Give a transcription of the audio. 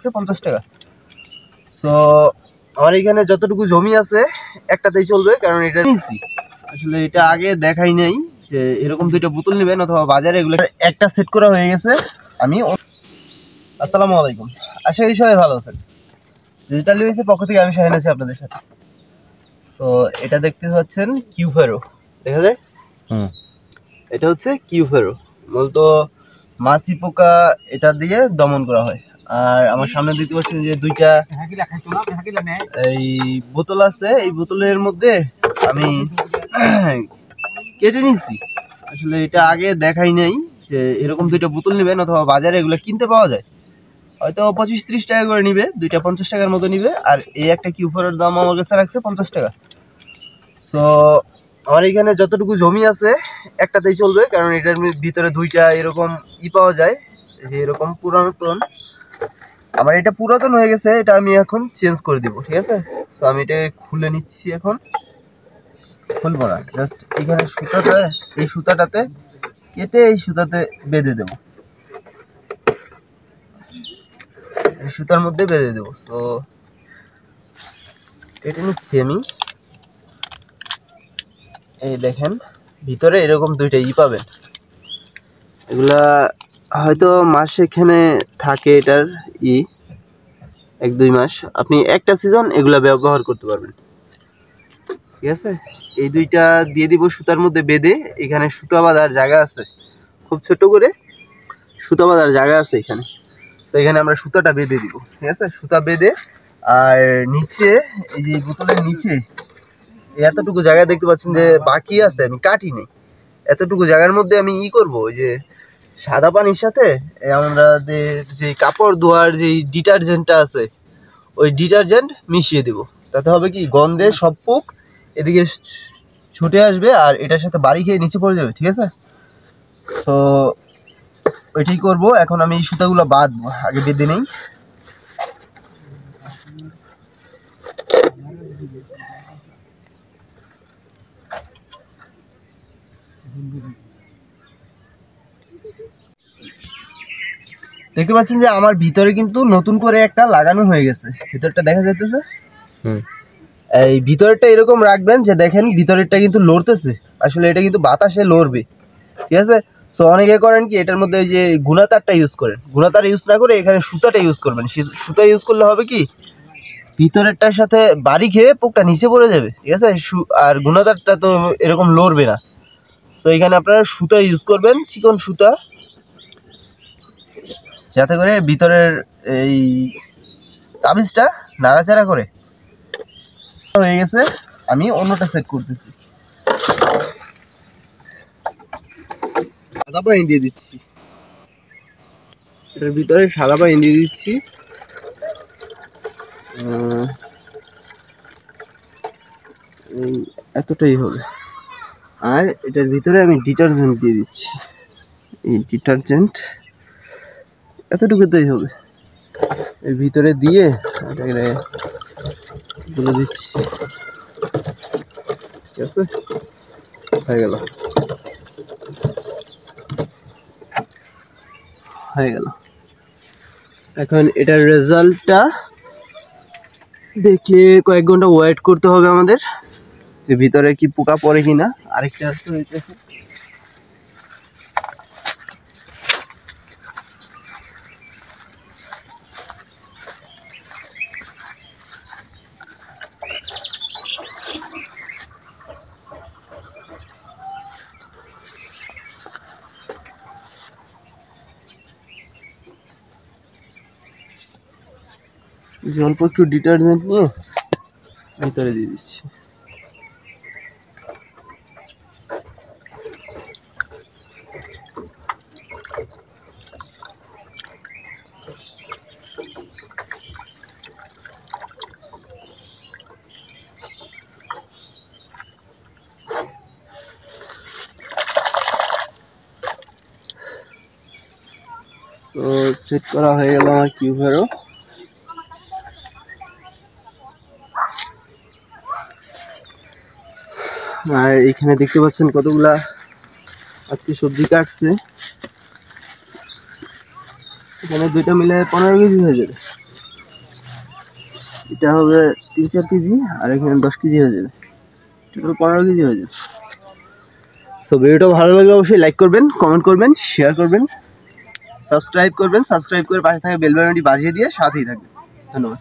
50 টাকা। সো আমার এখানে যতটুকু জমি আছে একটাতেই চলবে, কারণ এটা নিয়েছি। আসলে এটা আগে দেখাই নাই যে এরকম দুইটা বোতল নেবেন অথবা বাজারে এগুলো একটা সেট করা হয়ে গেছে। আমি আসসালামু আলাইকুম, আশা করি সবাই ভালো আছেন। ডিজিটাল নিউজের পক্ষ থেকে আমি শাহিন আছি আপনাদের সাথে। সো এটা দেখতে পাচ্ছেন কিউফেরো, দেখা যায়। এটা হচ্ছে কিউফেরো, মূলত মাছি পোকা এটা দিয়ে দমন করা হয়। আর আমার সামনে দেখতে পাচ্ছেন যে দুইটা এই বোতল আছে, এই বোতলের মধ্যে আমি কেটে নিচ্ছি। আসলে এটা আগে দেখাই নাই যে এরকম দুইটা বোতল নেবেন অথবা বাজারে এগুলো কিনতে পাওয়া যায়, হয়তো 25-30 টাকা করে নিবে, দুইটা 50 টাকার মতো নিবে। আর এই একটা কিউফারের দাম আমার কাছে রাখছে 50 টাকা। সো আমার এখানে যতটুকু জমি আছে একটাতেই চলবে, কারণ এটার ভিতরে দুইটা এরকম পাওয়া যায়, যে এরকম পুরাতন। আমার এটা পুরাতন হয়ে গেছে, এটা আমি এখন চেঞ্জ করে দিব, ঠিক আছে। সো আমি এটা খুলে নিচ্ছি, এখন খুলবো না, জাস্ট এখানে সুতাটা, এই সুতাটাতে কেটে এই সুতাতে বেঁধে দেব, এই সুতার মধ্যে বেঁধে দেবো। সো কেটে নিচ্ছি আমি। এই দেখেন ভিতরে এরকম দুইটা পাবেন, এগুলা হয়তো মাস এখানে থাকে, এটার 1-2 মাস আপনি একটা সিজন এগুলা ব্যবহার করতে পারবেন, ঠিক আছে। এই দুইটা দিয়ে দিব সুতার মধ্যে বেঁধে। এখানে সুতা বাঁধার জায়গা আছে, খুব ছোট করে সুতা বাঁধার জায়গা আছে এখানে। তো এখানে আমরা সুতাটা বেঁধে দিব, ঠিক আছে। সুতা বেঁধে আর নিচে এই যে বোতলের নিচে এতটুকু জায়গা দেখতে পাচ্ছেন যে বাকি আছে, আমি কাটি নেই। এতটুকু জায়গার মধ্যে আমি করব, ওই যে সাদা পানির সাথে আমাদের যে কাপড় ধোয়ার যে ডিটারজেন্টটা আছে, ওই ডিটারজেন্ট মিশিয়ে দেব। তাতে হবে কি, গন্ধে সব পোক এদিকে ছুটে আসবে আর এটার সাথে বাড়ি খেয়ে নিচে পড়ে যাবে, ঠিক আছে। তো ওইটাই করব। এখন আমি এই সুতাগুলো বাঁধবো, আগে বেঁধে নেই। দেখতে পাচ্ছেন যে আমার ভিতরে কিন্তু নতুন করে একটা লাগানো হয়ে গেছে, ভিতরটা দেখা যাইতেছে। এই ভিতরটা এরকম রাখবেন যে দেখেন ভিতরেরটা কিন্তু লড়তেছে, আসলে এটা কিন্তু বাতাসে লড়বে, ঠিক আছে। সো অনেকে করেন কি, এটার মধ্যে ওই যে গুণাতারটা ইউজ করেন, গুণাতার ইউজ না করে এখানে সুতাটা ইউজ করবেন। সুতা ইউজ করলে হবে কি, ভিতরেরটার সাথে বাড়ি খেয়ে পোকটা নিচে পড়ে যাবে, ঠিক আছে। আর গুণাতারটা তো এরকম লড়বে না। সো এখানে আপনারা সুতা ইউজ করবেন, চিকন সুতা, যাতে করে ভিতরের এই তাবিজটা নাড়াচাড়া করে। হয়ে গেছে, আমি অন্যটা সেট করতেছি। সাদা পানি দিয়ে দিচ্ছি, এটার ভিতরে সাদা পানি দিয়ে দিচ্ছি। এতটাই হবে। আর এটার ভিতরে আমি ডিটারজেন্ট দিয়ে দিচ্ছি, এই ডিটারজেন্ট এতটুকুতেই হবে। এর ভিতরে দিয়ে তুলে দিচ্ছি, ঠিক আছে, হয়ে গেল, হয়ে গেল। এখন এটার রেজাল্টটা দেখে কয়েক ঘন্টা ওয়েট করতে হবে আমাদের, যে ভিতরে কি পোকা পড়ে কিনা। আরেকটা আছে, অল্প একটু ডিটারজেন্ট নিয়ে ভিতরে দিয়ে দিচ্ছি। তো সেট করা হয়ে গেল আমার কিউফেরো। আর এখানে দেখতে পাচ্ছেন কতগুলা আজকে সবজি কাটছে, এখানে দুইটা মিলে 15 কেজি হয়ে যাবে। এটা হবে 3-4 কেজি, আর এখানে 10 কেজি হয়ে যাবে, টোটাল 15 কেজি হয়ে যাবে। সো ভিডিওটা ভালো লাগলে অবশ্যই লাইক করবেন, কমেন্ট করবেন, শেয়ার করবেন, সাবস্ক্রাইব করবেন, সাবস্ক্রাইব করে পাশে থাকা বেল বাটনটি বাজিয়ে দিয়ে সাথেই থাকবেন। ধন্যবাদ।